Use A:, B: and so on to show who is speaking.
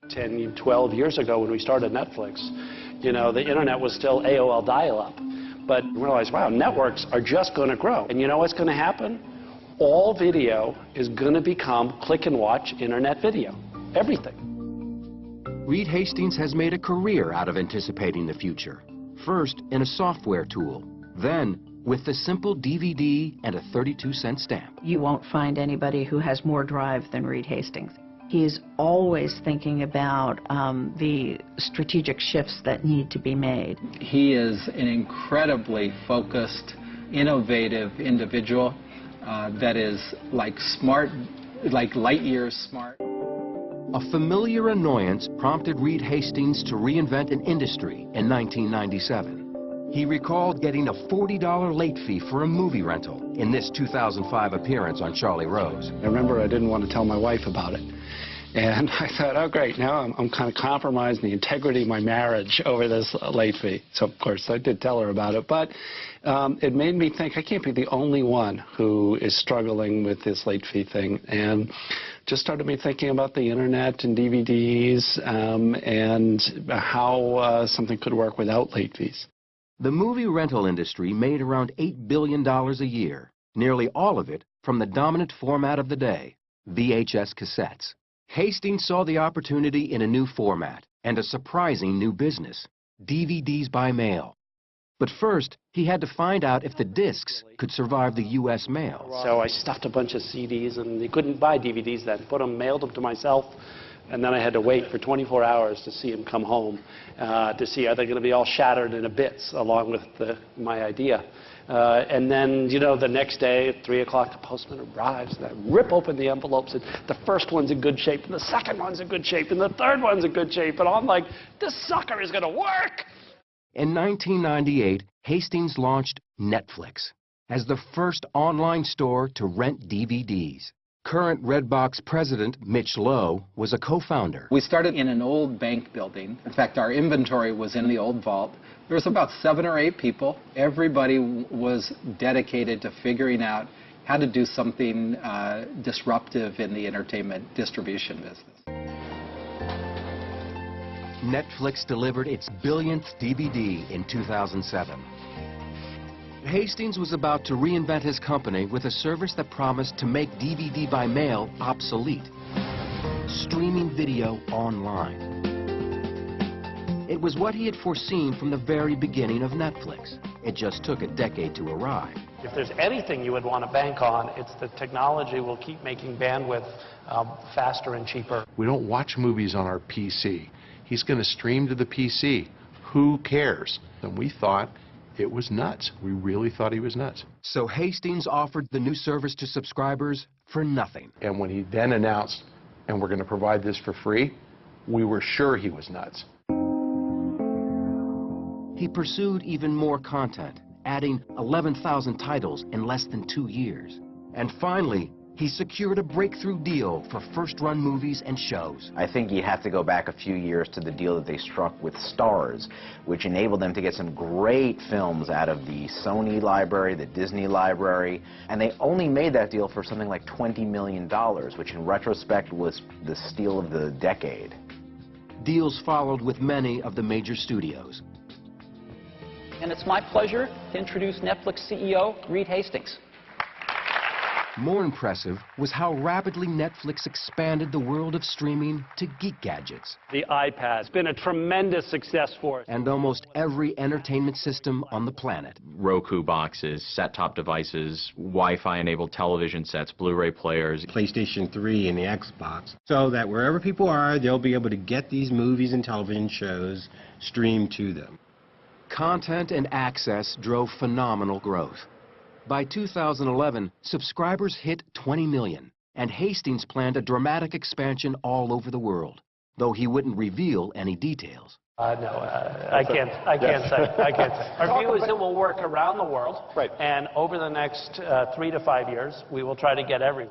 A: 10, 12 years ago when we started Netflix, you know, the internet was still AOL dial-up. But we realized, wow, networks are just going to grow. And you know what's going to happen? All video is going to become click and watch internet video. Everything.
B: Reed Hastings has made a career out of anticipating the future. First in a software tool, then with the simple DVD and a 32-cent stamp.
C: You won't find anybody who has more drive than Reed Hastings. He's always thinking about the strategic shifts that need to be made.
D: He is an incredibly focused, innovative individual that is like smart, like light years smart.
B: A familiar annoyance prompted Reed Hastings to reinvent an industry in 1997. He recalled getting a $40 late fee for a movie rental in this 2005 appearance on Charlie Rose.
A: I remember I didn't want to tell my wife about it. And I thought, oh, great, now I'm kind of compromising the integrity of my marriage over this late fee. So, of course, I did tell her about it. But it made me think I can't be the only one who is struggling with this late fee thing. And just started me thinking about the internet and DVDs and how something could work without late fees.
B: The movie rental industry made around $8 billion a year, nearly all of it from the dominant format of the day, VHS cassettes. Hastings saw the opportunity in a new format and a surprising new business, DVDs by mail. But first, he had to find out if the discs could survive the U.S. mail.
A: So I stuffed a bunch of CDs, and you couldn't buy DVDs then. Mailed them to myself, and then I had to wait for 24 hours to see them come home, to see are they going to be all shattered into bits along with my idea. And then, you know, the next day at 3 o'clock, the postman arrives, and I rip open the envelopes, and the first one's in good shape, and the second one's in good shape, and the third one's in good shape, and I'm like, this sucker is going to work!
B: In 1998, Hastings launched Netflix as the first online store to rent DVDs. Current Redbox president Mitch Lowe was a co-founder.
D: We started in an old bank building. In fact, our inventory was in the old vault. There was about 7 or 8 people. Everybody was dedicated to figuring out how to do something disruptive in the entertainment distribution business.
B: Netflix delivered its billionth DVD in 2007. Hastings was about to reinvent his company with a service that promised to make DVD by mail obsolete. Streaming video online. It was what he had foreseen from the very beginning of Netflix. It just took a decade to arrive.
A: If there's anything you would want to bank on, it's that technology will keep making bandwidth faster and cheaper.
E: We don't watch movies on our PC. He's going to stream to the PC. Who cares? And we thought it was nuts. We really thought he was nuts.
B: So Hastings offered the new service to subscribers for nothing.
E: And when he then announced, and we're going to provide this for free, we were sure he was nuts.
B: He pursued even more content, adding 11,000 titles in less than 2 years. And finally, he secured a breakthrough deal for first-run movies and shows.
F: I think you have to go back a few years to the deal that they struck with Starz, which enabled them to get some great films out of the Sony library, the Disney library, and they only made that deal for something like $20 million, which in retrospect was the steal of the decade.
B: Deals followed with many of the major studios.
G: And it's my pleasure to introduce Netflix CEO Reed Hastings.
B: More impressive was how rapidly Netflix expanded the world of streaming to geek gadgets.
A: The iPad's been a tremendous success for us.
B: And almost every entertainment system on the planet.
H: Roku boxes, set-top devices, Wi-Fi-enabled television sets, Blu-ray players.
I: PlayStation 3 and the Xbox. So that wherever people are, they'll be able to get these movies and television shows streamed to them.
B: Content and access drove phenomenal growth. By 2011, subscribers hit 20 million, and Hastings planned a dramatic expansion all over the world, though he wouldn't reveal any details.
A: No, I can't say. Our view is it will work around the world, and over the next 3 to 5 years, we will try to get everywhere.